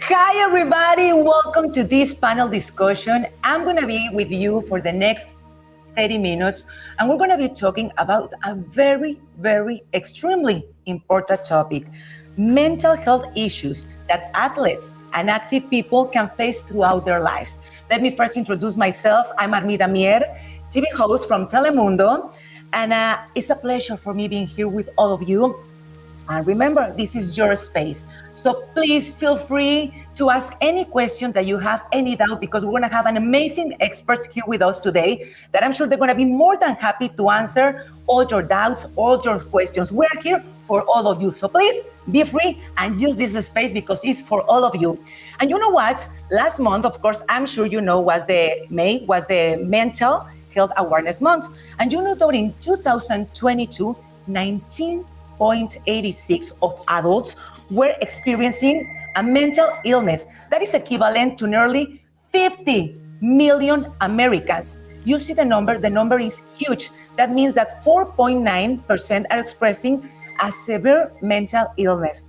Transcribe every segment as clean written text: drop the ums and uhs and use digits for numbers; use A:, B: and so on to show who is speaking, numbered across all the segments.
A: Hi, everybody. Welcome to this panel discussion. I'm going to be with you for the next 30 minutes, and we're going to be talking about a very extremely important topic, mental health issues that athletes and active people can face throughout their lives. Let me first introduce myself. I'm Armida Mier, TV host from Telemundo, and it's a pleasure for me being here with all of you. And remember, this is your space. So please feel free to ask any question that you have, any doubt, because we're going to have an amazing experts here with us today that I'm sure they're going to be more than happy to answer all your doubts, all your questions. We're here for all of you. So please be free and use this space because it's for all of you. And you know what? Last month, of course, I'm sure you know, was the Mental Health Awareness Month. And you know that in 2022, 19.86 of adults were experiencing a mental illness that is equivalent to nearly 50 million Americans. You see the number is huge. That means that 4.9% are expressing a severe mental illness.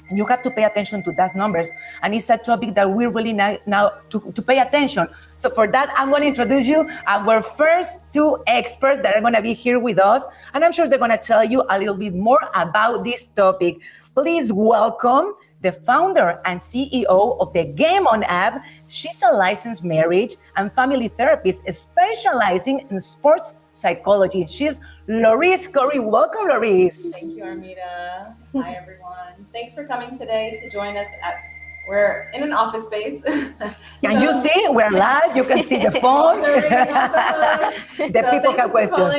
A: And you have to pay attention to those numbers. And it's a topic that we really now to pay attention. So for that, I'm going to introduce you our first two experts that are going to be here with us. And I'm sure they're going to tell you a little bit more about this topic. Please welcome the founder and CEO of the GameOn app. She's a licensed marriage and family therapist specializing in sports psychology. She's Loris Corey. Welcome, Loris.
B: Thank you, Armida. Hi, everyone. Thanks for coming today to join us we're in an office space.
A: Can you see? We're live. You can see the phone. The people have questions.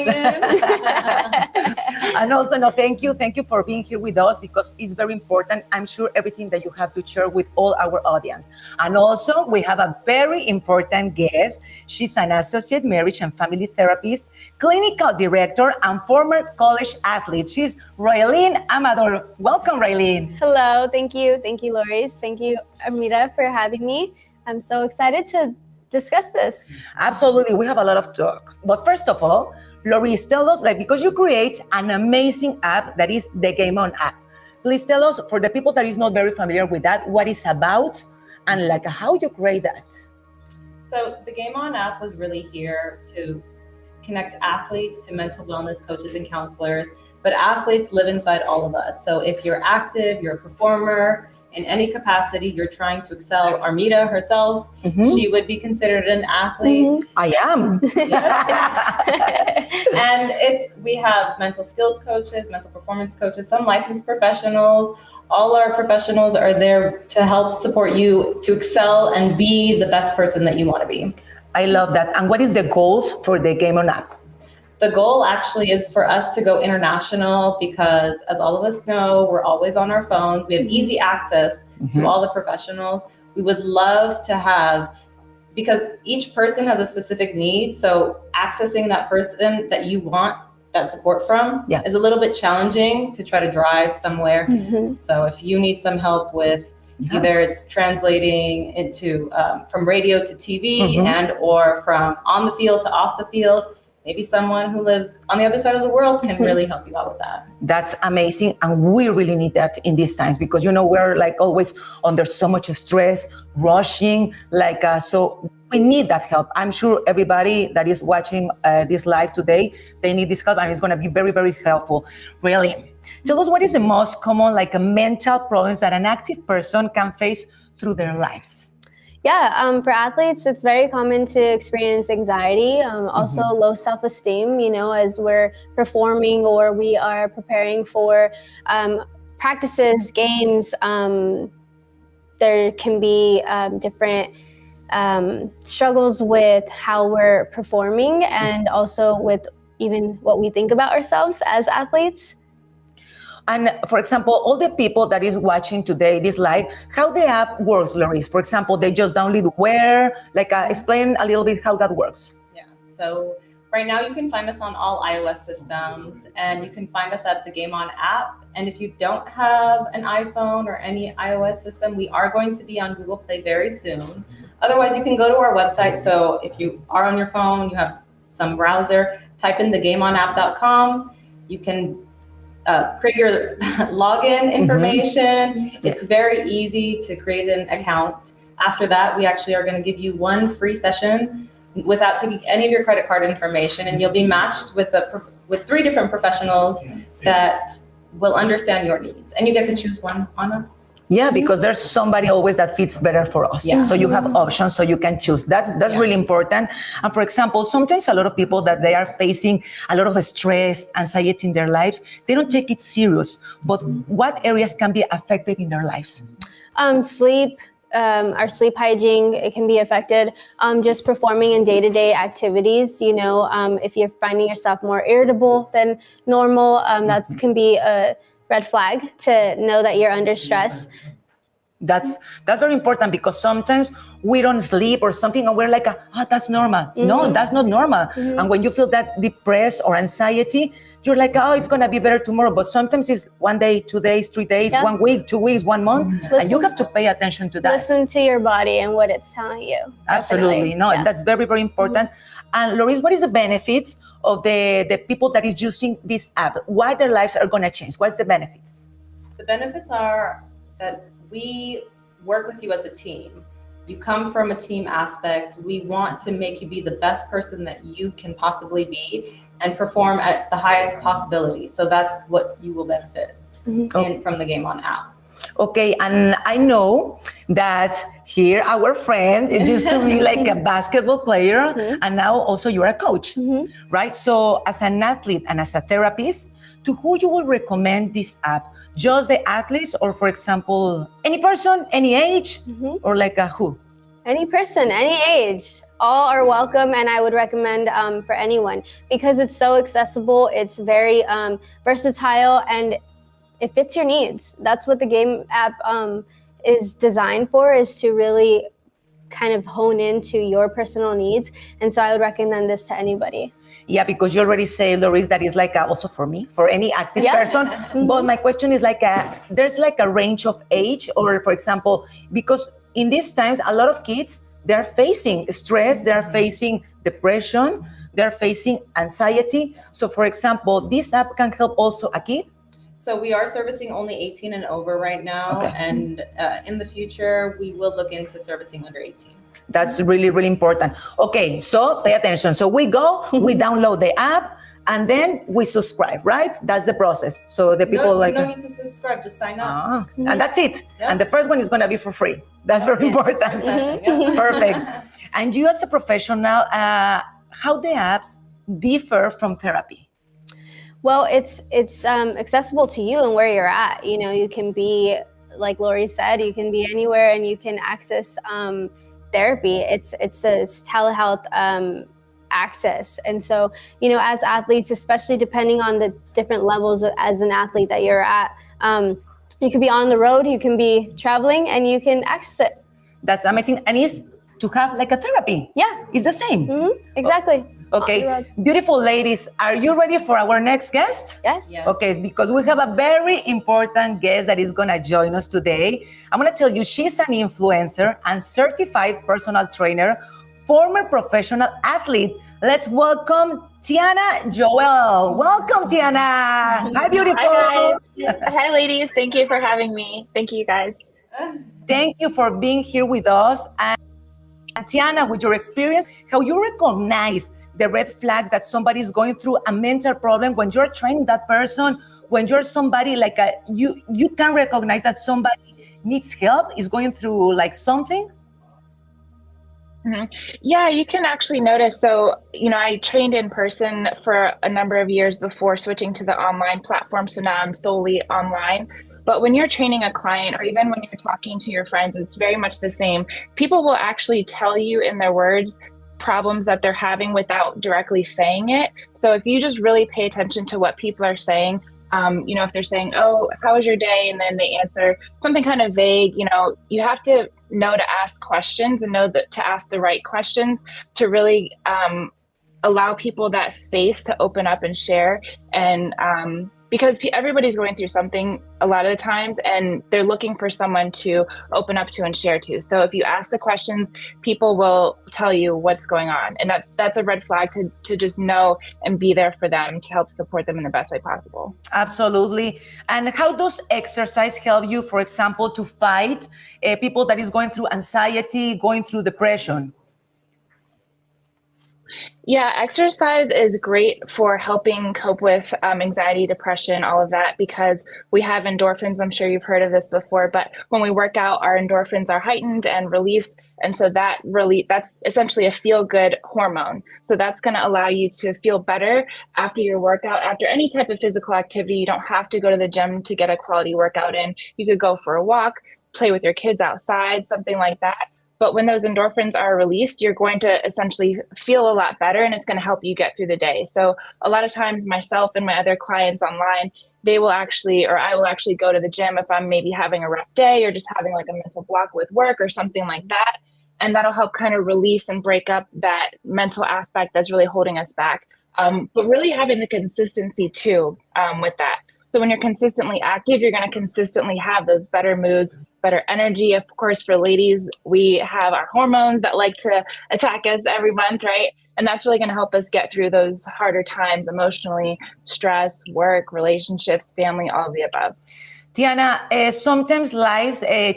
A: And also, thank you. Thank you for being here with us because it's very important. I'm sure everything that you have to share with all our audience. And also, we have a very important guest. She's an associate marriage and family therapist, clinical director, and former college athlete. She's Raylene Amador. Welcome, Raylene.
C: Hello. Thank you. Thank you, Loris. Thank you, Armida, for having me. I'm so excited to discuss this.
A: Absolutely. We have a lot of talk. But first of all, Loris, tell us, because you create an amazing app that is the GameOn app. Please tell us, for the people that is not very familiar with that, what it's about and how you create that.
B: So the GameOn app was really here to connect athletes to mental wellness coaches and counselors, but athletes live inside all of us. So if you're active, you're a performer, in any capacity, you're trying to excel. Armida herself, she would be considered an athlete.
A: I am.
B: And we have mental skills coaches, mental performance coaches, some licensed professionals. All our professionals are there to help support you to excel and be the best person that you want to be.
A: I love that. And what is the goals for the GameOn app?
B: The goal actually is for us to go international because, as all of us know, we're always on our phones. We have easy access to all the professionals. We would love to have, because each person has a specific need, so accessing that person that you want that support from is a little bit challenging to try to drive somewhere. So if you need some help with either it's translating into from radio to TV and or from on the field to off the field, maybe someone who lives on the other side of the world can really help you out with that.
A: That's amazing. And we really need that in these times because, we're always under so much stress, rushing, so we need that help. I'm sure everybody that is watching this live today, they need this help and it's going to be very helpful. Really. Tell us what is the most common mental problems that an active person can face through their lives.
C: Yeah, for athletes, it's very common to experience anxiety, also low self-esteem, as we're performing or we are preparing for practices, games. There can be different struggles with how we're performing and also with even what we think about ourselves as athletes.
A: And for example, all the people that is watching today, this live, how the app works, Loris? For example, they just download where? Explain a little bit how that works.
B: Yeah, so right now you can find us on all iOS systems and you can find us at the GameOn app. And if you don't have an iPhone or any iOS system, we are going to be on Google Play very soon. Otherwise, you can go to our website. So if you are on your phone, you have some browser, type in thegameonapp.com. You can create your login information. It's very easy to create an account. After that, we actually are going to give you one free session without taking any of your credit card information, and you'll be matched with 3 different professionals that will understand your needs, and you get to choose one on us.
A: Yeah, because there's somebody always that fits better for us.
B: Yeah.
A: So you have options, so you can choose. That's really important. And for example, sometimes a lot of people that they are facing a lot of stress, anxiety in their lives, they don't take it serious. But what areas can be affected in their lives?
C: Sleep. Our sleep hygiene, it can be affected. Just performing in day-to-day activities, if you're finding yourself more irritable than normal, that can be a red flag to know that you're under stress.
A: That's very important, because sometimes we don't sleep or something and we're like, that's normal. No, that's not normal. And when you feel that depressed or anxiety, you're like, it's going to be better tomorrow. But sometimes it's 1 day, 2 days, 3 days, 1 week, 2 weeks, 1 month. And you have to pay attention to that.
C: Listen to your body and what it's telling you.
A: Absolutely.
C: Definitely.
A: No, that's very, very important. And Loris, what is the benefits of the people that is using this app? Why their lives are going to change? What's the benefits?
B: The benefits are that we work with you as a team. You come from a team aspect. We want to make you be the best person that you can possibly be and perform at the highest possibility. So that's what you will benefit from the GameOn app.
A: Okay, and I know that here our friend used to be like a basketball player, and now also you're a coach, right? So as an athlete and as a therapist, to who you will recommend this app? Just the athletes, or for example, any person, any age, or like who?
C: Any person, any age, all are welcome, and I would recommend for anyone, because it's so accessible, it's very versatile, and it fits your needs. That's what the game app is designed for, is to really kind of hone into your personal needs. And so I would recommend this to anybody.
A: Yeah, because you already say, Loris, that is like also for me, for any active person. But my question is like, there's like a range of age, or for example, because in these times, a lot of kids, they're facing stress, they're facing depression, they're facing anxiety. So for example, this app can help also a kid.
B: So we are servicing only 18 and over right now. And in the future, we will look into servicing under 18.
A: That's really, really important. Okay, so pay attention. So we go, we download the app, and then we subscribe, right? That's the process. So the people
B: you don't need to subscribe, just sign up.
A: And that's it. And the first one is going to be for free. That's very important. Perfect. And you as a professional, how the apps differ from therapy?
C: Well, it's accessible to you and where you're at. You can be, like Lori said, you can be anywhere and you can access therapy. It's a telehealth access. And so, as athletes, especially depending on the different levels as an athlete that you're at, you can be on the road, you can be traveling, and you can access it.
A: That's amazing. And it's to have like a therapy.
C: Yeah.
A: It's the same.
C: Exactly.
A: Okay. Beautiful ladies, are you ready for our next guest?
C: Yes.
A: Okay, because we have a very important guest that is going to join us today. I'm going to tell you, she's an influencer and certified personal trainer, former professional athlete. Let's welcome Tiana Joel. Welcome, Tiana. Hi, beautiful.
D: Hi, guys. Hi, ladies. Thank you for having me. Thank you, guys.
A: Thank you for being here with us. And Tiana, with your experience, how you recognize the red flags that somebody is going through a mental problem when you're training that person, when you're somebody like you can recognize that somebody needs help, is going through like something?
D: Yeah, you can actually notice. So, I trained in person for a number of years before switching to the online platform. So now I'm solely online. But when you're training a client, or even when you're talking to your friends, it's very much the same. People will actually tell you in their words problems that they're having without directly saying it. So if you just really pay attention to what people are saying, if they're saying, "Oh, how was your day?" and then they answer something kind of vague, you have to know to ask questions and know that to ask the right questions to really allow people that space to open up and share. And because everybody's going through something a lot of the times, and they're looking for someone to open up to and share to. So if you ask the questions, people will tell you what's going on. And that's a red flag to just know and be there for them to help support them in the best way possible.
A: Absolutely. And how does exercise help you, for example, to fight people that is going through anxiety, going through depression?
D: Yeah, exercise is great for helping cope with anxiety, depression, all of that, because we have endorphins. I'm sure you've heard of this before, but when we work out, our endorphins are heightened and released. And so that's essentially a feel-good hormone. So that's going to allow you to feel better after your workout, after any type of physical activity. You don't have to go to the gym to get a quality workout in. You could go for a walk, play with your kids outside, something like that. But when those endorphins are released, you're going to essentially feel a lot better, and it's going to help you get through the day. So a lot of times myself and my other clients online, I will actually go to the gym if I'm maybe having a rough day or just having like a mental block with work or something like that. And that'll help kind of release and break up that mental aspect that's really holding us back. But really having the consistency too with that. So when you're consistently active, you're going to consistently have those better moods, better energy. Of course, for ladies, we have our hormones that like to attack us every month, right? And that's really going to help us get through those harder times emotionally, stress, work, relationships, family, all of the above.
A: Tiana, sometimes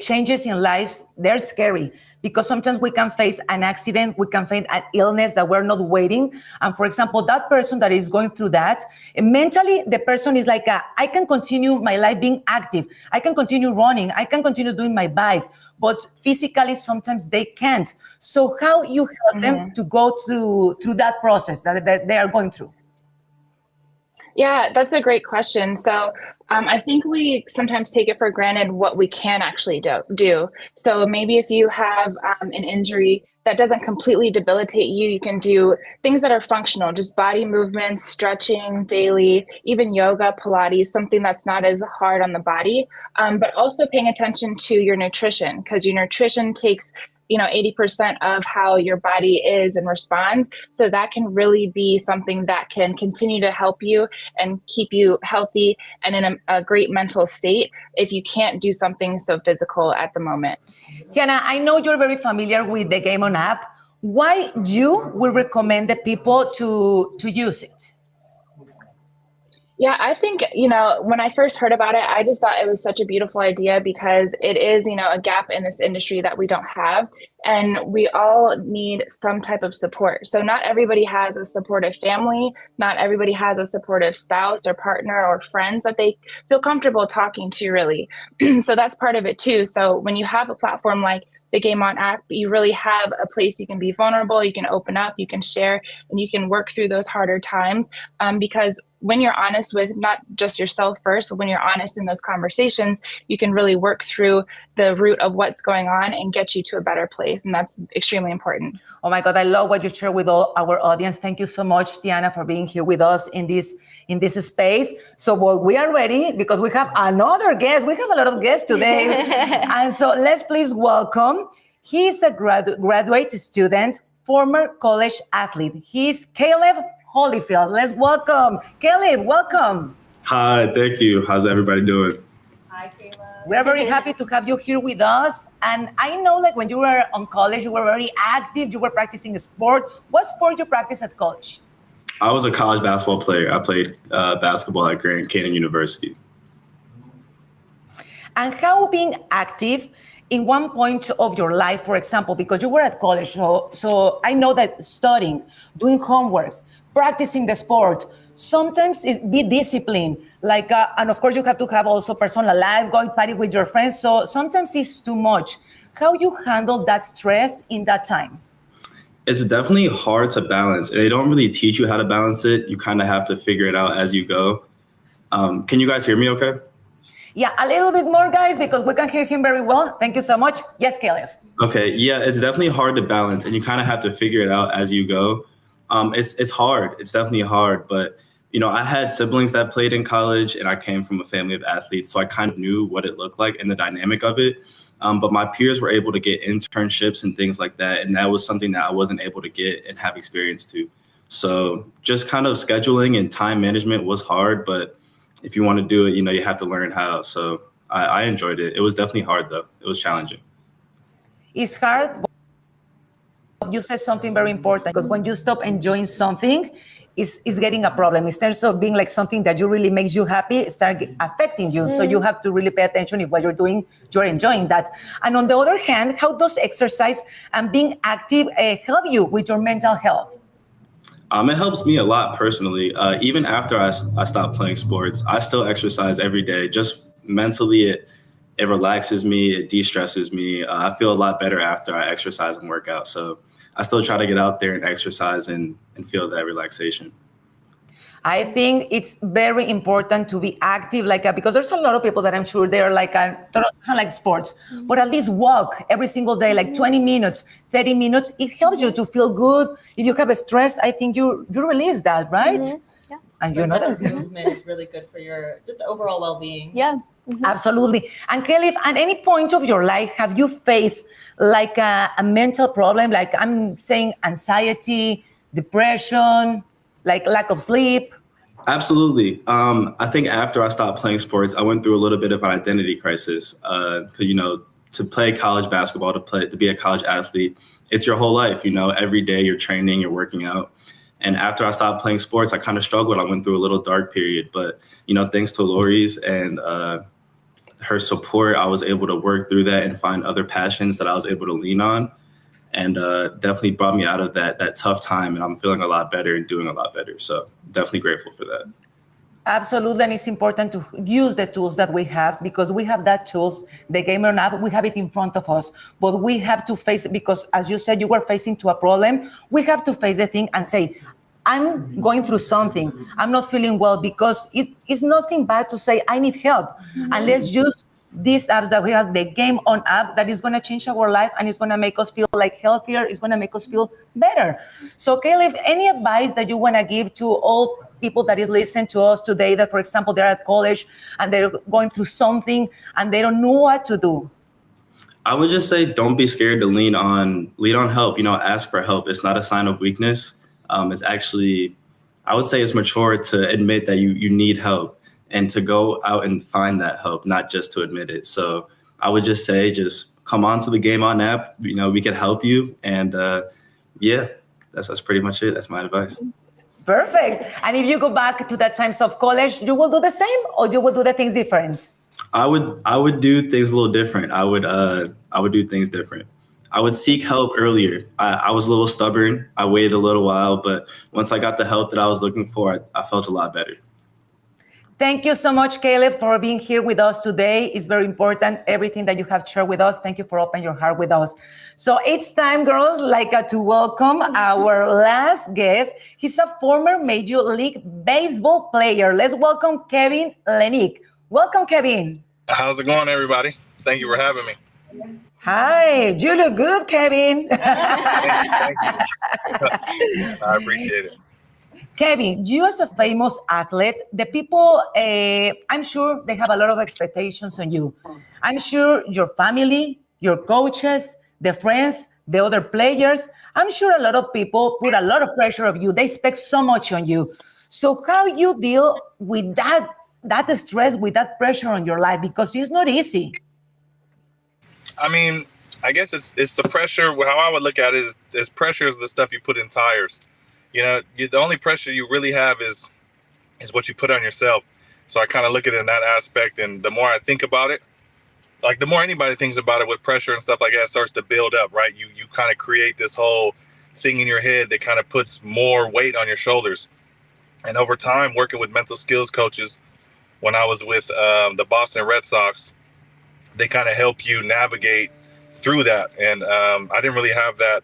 A: changes in lives, they're scary because sometimes we can face an accident, we can face an illness that we're not waiting. And for example, that person that is going through that, mentally, the person is like, I can continue my life being active. I can continue running. I can continue doing my bike. But physically, sometimes they can't. So how you help them to go through that process that they are going through?
D: Yeah, that's a great question. So I think we sometimes take it for granted what we can actually do. So maybe if you have an injury that doesn't completely debilitate you, you can do things that are functional, just body movements, stretching daily, even yoga, Pilates, something that's not as hard on the body, but also paying attention to your nutrition, because your nutrition takes 80% of how your body is and responds. So that can really be something that can continue to help you and keep you healthy and in a great mental state if you can't do something so physical at the moment.
A: Tiana, I know you're very familiar with the GameOn app. Why you will recommend the people to use it?
D: Yeah, I think, when I first heard about it, I just thought it was such a beautiful idea because it is, a gap in this industry that we don't have. And we all need some type of support. So not everybody has a supportive family. Not everybody has a supportive spouse or partner or friends that they feel comfortable talking to, really. So that's part of it too. So when you have a platform like the GameOn app, you really have a place you can be vulnerable, you can open up, you can share, and you can work through those harder times. Because when you're honest with not just yourself first, but when you're honest in those conversations, you can really work through the root of what's going on and get you to a better place. And that's extremely important.
A: Oh my God, I love what you share with all our audience. Thank you so much, Tiana, for being here with us in this space. So we are ready because we have another guest. We have a lot of guests today. And so let's please welcome, he's a graduate student, former college athlete. He's Caleb Holyfield. Let's welcome Caleb. Welcome.
E: Hi, thank you. How's everybody doing?
B: Hi, Caleb.
A: We're very happy to have you here with us. And I know when you were on college, you were very active. You were practicing a sport. What sport you practice at college?
E: I was a college basketball player. I played basketball at Grand Canyon University.
A: And how being active in one point of your life, for example, because you were at college, so I know that studying, doing homeworks, practicing the sport, sometimes it be discipline, and of course you have to have also personal life, going party with your friends, so sometimes it's too much. How you handle that stress in that time?
E: It's definitely hard to balance. They don't really teach you how to balance it. You kind of have to figure it out as you go. Can you guys hear me okay?
A: Yeah, a little bit more, guys, because we can hear him very well. Thank you so much. Yes, Caleb.
E: Okay, yeah, it's definitely hard to balance, and you kind of have to figure it out as you go. It's hard. It's definitely hard, but I had siblings that played in college, and I came from a family of athletes, so I kind of knew what it looked like and the dynamic of it. But my peers were able to get internships and things like that, and that was something that I wasn't able to get and have experience to. So just kind of scheduling and time management was hard, but if you want to do it, you have to learn how. So I enjoyed it. It was definitely hard though. It was challenging.
A: It's hard. You said something very important, because when you stop enjoying something, it's getting a problem. Instead of being like something that you really makes you happy, it start affecting you. So you have to really pay attention if what you're doing, you're enjoying that. And on the other hand, how does exercise and being active help you with your mental health?
E: It helps me a lot personally. Even after I stopped playing sports, I still exercise every day. Just mentally, it relaxes me, it de-stresses me. I feel a lot better after I exercise and work out. So I still try to get out there and exercise and feel that relaxation.
A: I think it's very important to be active, because there's a lot of people that I'm sure they're doesn't like sports, but at least walk every single day, like 20 minutes, 30 minutes. It helps you to feel good. If you have a stress, I think you release that, right?
C: Yeah.
A: And
B: Movement is really good for your just overall well-being.
C: Yeah.
A: Absolutely. And Kelly, at any point of your life, have you faced like a mental problem? Like I'm saying anxiety, depression, like lack of sleep?
E: Absolutely. I think after I stopped playing sports, I went through a little bit of an identity crisis. Because, to play college basketball, to be a college athlete, it's your whole life. Every day you're training, you're working out. And after I stopped playing sports, I kind of struggled. I went through a little dark period. But, thanks to Lori's and her support, I was able to work through that and find other passions that I was able to lean on. And definitely brought me out of that tough time. And I'm feeling a lot better and doing a lot better. So definitely grateful for that.
A: Absolutely. And it's important to use the tools that we have, because we have that tools, the GameOn app, we have it in front of us. But we have to face it, because as you said, you were facing to a problem. We have to face the thing and say, I'm going through something. I'm not feeling well, because it's nothing bad to say I need help. And let's use these apps that we have, the GameOn app, that is going to change our life, and it's going to make us feel like healthier. It's going to make us feel better. So Caleb, any advice that you want to give to all people that is listening to us today, that, for example, they're at college and they're going through something and they don't know what to do?
E: I would just say, don't be scared to lean on help. Ask for help. It's not a sign of weakness. It's actually, I would say it's mature to admit that you need help and to go out and find that help, not just to admit it. So I would just say, just come on to the GameOn app. We can help you. And that's pretty much it. That's my advice.
A: Perfect. And if you go back to that times of college, you will do the same, or you will do the things different?
E: I would do things a little different. I would do things different. I would seek help earlier. I was a little stubborn. I waited a little while, but once I got the help that I was looking for, I felt a lot better.
A: Thank you so much, Caleb, for being here with us today. It's very important, everything that you have shared with us. Thank you for opening your heart with us. So it's time, girls, to welcome our last guest. He's a former Major League Baseball player. Let's welcome Kevin Lenick. Welcome, Kevin.
F: How's it going, everybody? Thank you for having me.
A: Hi, you look good, Kevin.
F: Thank you. I appreciate it.
A: Kevin, you as a famous athlete, the people, I'm sure they have a lot of expectations on you. I'm sure your family, your coaches, the friends, the other players, I'm sure a lot of people put a lot of pressure on you. They expect so much on you. So how you deal with that stress, with that pressure on your life? Because it's not easy.
F: I mean, I guess it's the pressure. How I would look at it is pressure is the stuff you put in tires. The only pressure you really have is what you put on yourself. So I kind of look at it in that aspect. And the more I think about it, the more anybody thinks about it with pressure and stuff like that, it starts to build up, right? You kind of create this whole thing in your head that kind of puts more weight on your shoulders. And over time, working with mental skills coaches, when I was with the Boston Red Sox, they kind of help you navigate through that. And I didn't really have that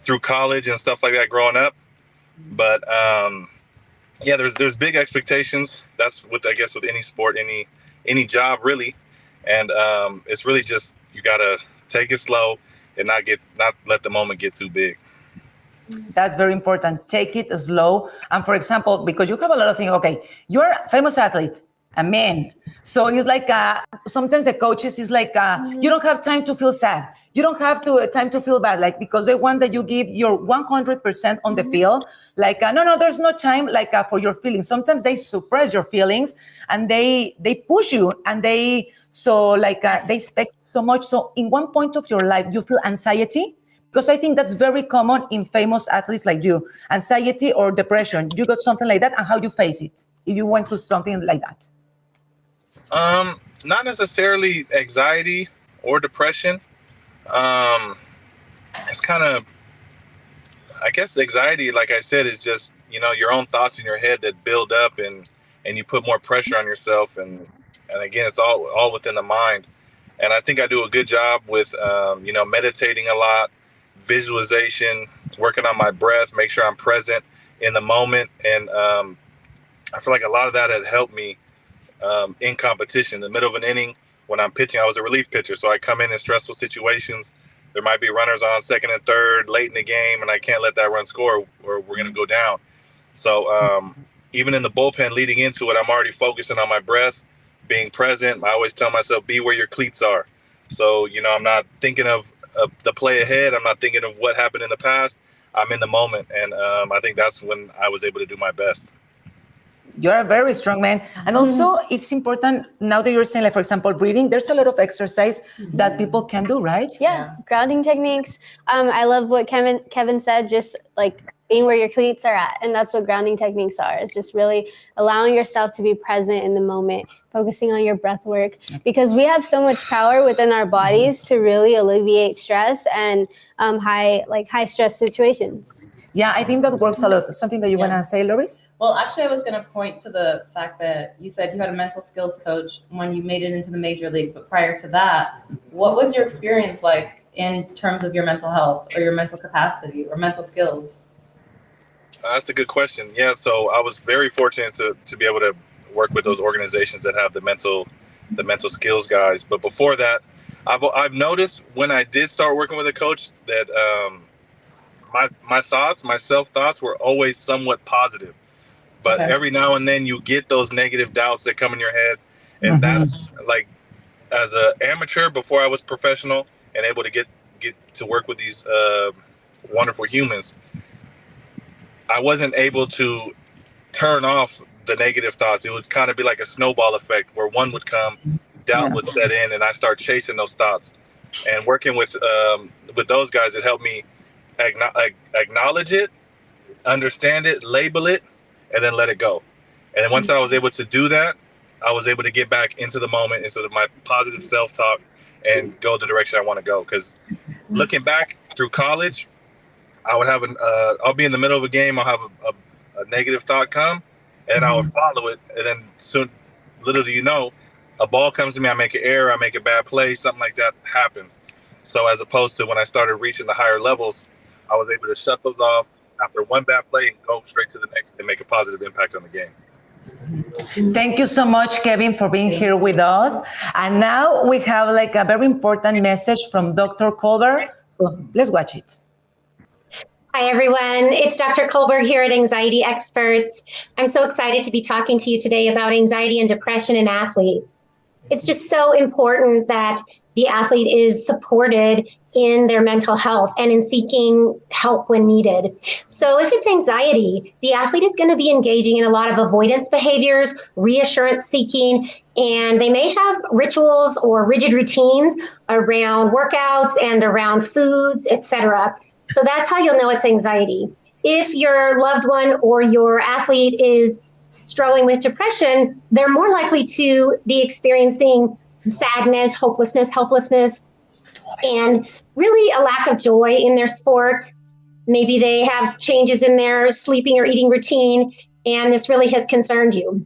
F: through college and stuff like that growing up. But there's big expectations. That's with any sport, any job really, and it's really just you gotta take it slow and not let the moment get too big.
A: That's very important. Take it slow. And for example, because you have a lot of things. Okay, you're a famous athlete, Amen. So it's like sometimes the coaches is like you don't have time to feel sad. You don't have time to feel bad, like because they want that you give your 100% on the field. Like no, there's no time like for your feelings. Sometimes they suppress your feelings and they push you and they expect so much. So in one point of your life you feel anxiety. Because I think that's very common in famous athletes like you, anxiety or depression. You got something like that, and how you face it if you went through something like that.
F: Not necessarily anxiety or depression. It's kind of, I guess anxiety, like I said, is just, your own thoughts in your head that build up and you put more pressure on yourself. And again, it's all within the mind. And I think I do a good job with, meditating a lot, visualization, working on my breath, make sure I'm present in the moment. And I feel like a lot of that had helped me in competition. In the middle of an inning, when I'm pitching, I was a relief pitcher. So I come in stressful situations. There might be runners on second and third late in the game, and I can't let that run score or we're going to go down. So even in the bullpen leading into it, I'm already focusing on my breath, being present. I always tell myself, be where your cleats are. So, I'm not thinking of the play ahead. I'm not thinking of what happened in the past. I'm in the moment. And I think that's when I was able to do my best.
A: You're a very strong man. And also it's important now that you're saying, like, for example, breathing, there's a lot of exercise that people can do, right?
C: Yeah. Grounding techniques. I love what Kevin said, just like being where your cleats are at. And that's what grounding techniques are. It's just really allowing yourself to be present in the moment, focusing on your breath work, because we have so much power within our bodies to really alleviate stress and high stress situations.
A: Yeah, I think that works a lot. Something that you want to say, Loris?
B: Well, actually, I was going to point to the fact that you said you had a mental skills coach when you made it into the major leagues. But prior to that, what was your experience like in terms of your mental health or your mental capacity or mental skills?
F: That's a good question. Yeah, so I was very fortunate to be able to work with those organizations that have the mental skills guys. But before that, I've noticed when I did start working with a coach that my self-thoughts were always somewhat positive. But every now and then you get those negative doubts that come in your head. And that's like, as an amateur before I was professional and able to get to work with these wonderful humans, I wasn't able to turn off the negative thoughts. It would kind of be like a snowball effect where one would come, doubt would set in, and I start chasing those thoughts. And working with those guys, it helped me acknowledge it, understand it, label it, and then let it go. And then once I was able to do that, I was able to get back into the moment, into my positive self-talk, and go the direction I want to go. Because looking back through college, I would have I'll be in the middle of a game, I'll have a negative thought come, and I would follow it. And then soon, little do you know, a ball comes to me, I make an error, I make a bad play, something like that happens. So as opposed to when I started reaching the higher levels, I was able to shut those off after one bad play and go straight to the next and make a positive impact on the game.
A: Thank you so much, Kevin, for being here with us. And now we have like a very important message from Dr. Colbert. So let's watch it.
G: Hi, everyone. It's Dr. Colbert here at Anxiety Experts. I'm so excited to be talking to you today about anxiety and depression in athletes. It's just so important that the athlete is supported in their mental health and in seeking help when needed. So if it's anxiety, the athlete is going to be engaging in a lot of avoidance behaviors, reassurance seeking, and they may have rituals or rigid routines around workouts and around foods, etc. So that's how you'll know it's anxiety. If your loved one or your athlete is struggling with depression, they're more likely to be experiencing sadness, hopelessness, helplessness, and really a lack of joy in their sport. Maybe they have changes in their sleeping or eating routine, and this really has concerned you.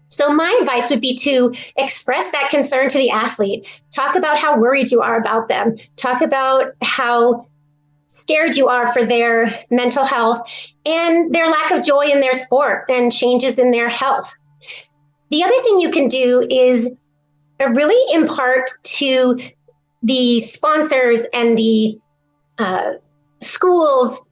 G: So my advice would be to express that concern to the athlete. Talk about how worried you are about them. Talk about how scared you are for their mental health and their lack of joy in their sport and changes in their health. The other thing you can do is really impart to the sponsors and the schools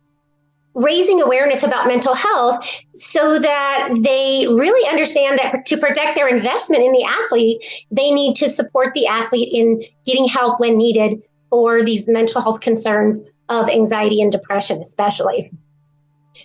G: raising awareness about mental health so that they really understand that to protect their investment in the athlete, they need to support the athlete in getting help when needed for these mental health concerns of anxiety and depression, especially.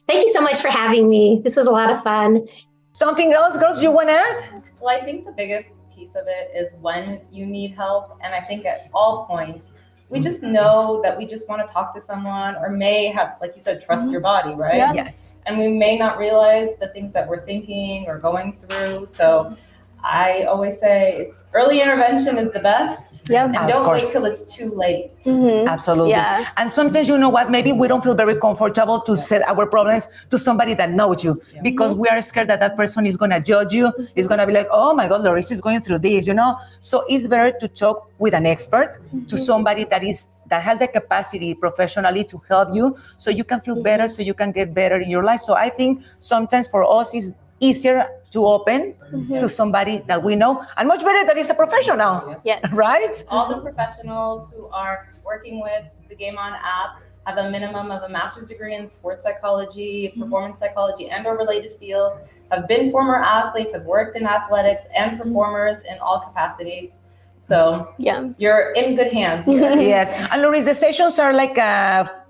G: Thank you so much for having me. This was a lot of fun.
A: Something else, girls, you want to add?
B: Well, I think the biggest piece of it is when you need help. And I think at all points, we just know that we just want to talk to someone or may have, like you said, trust your body, right?
C: Yeah.
A: Yes.
B: And we may not realize the things that we're thinking or going through. So I always say it's early intervention is the best.
C: Yep.
B: And
A: Of
B: don't
A: course.
B: wait till it's too late.
A: Absolutely.
C: Yeah.
A: And sometimes, you know what, maybe we don't feel very comfortable to set our problems to somebody that knows you because we are scared that that person is going to judge you, is going to be like, oh my God, Larissa is going through this, you know? So it's better to talk with an expert, to somebody that has the capacity professionally to help you so you can feel better, so you can get better in your life. So I think sometimes for us it's easier to open to somebody that we know, and much better that is a professional.
C: Yes.
A: Right?
B: All the professionals who are working with the GameOn app have a minimum of a master's degree in sports psychology, performance psychology, and or related field, have been former athletes, have worked in athletics and performers in all capacity. So
C: Yeah.
B: you're in good hands here.
A: Yes. And Loris, the sessions are like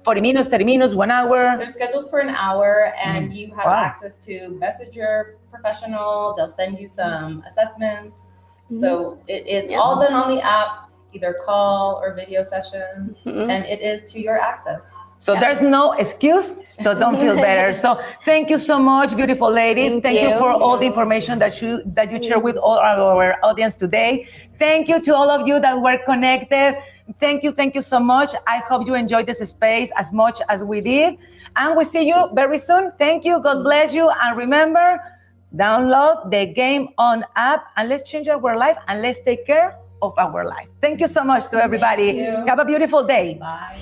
A: 40 minutes, 30 minutes, 1 hour.
B: They're scheduled for an hour and you have
A: Wow.
B: access to message your professional. They'll send you some assessments. So it's all done on the app, either call or video sessions, and it is to your access.
A: So there's no excuse, so don't feel better. So thank you so much, beautiful ladies. Thank you for all the information that you share with all our audience today. Thank you to all of you that were connected. Thank you so much. I hope you enjoyed this space as much as we did. And we'll see you very soon. Thank you. God bless you. And remember, download the GameOn app and let's change our life and let's take care of our life. Thank you so much to everybody.
B: Thank you.
A: Have a beautiful day.
B: Bye.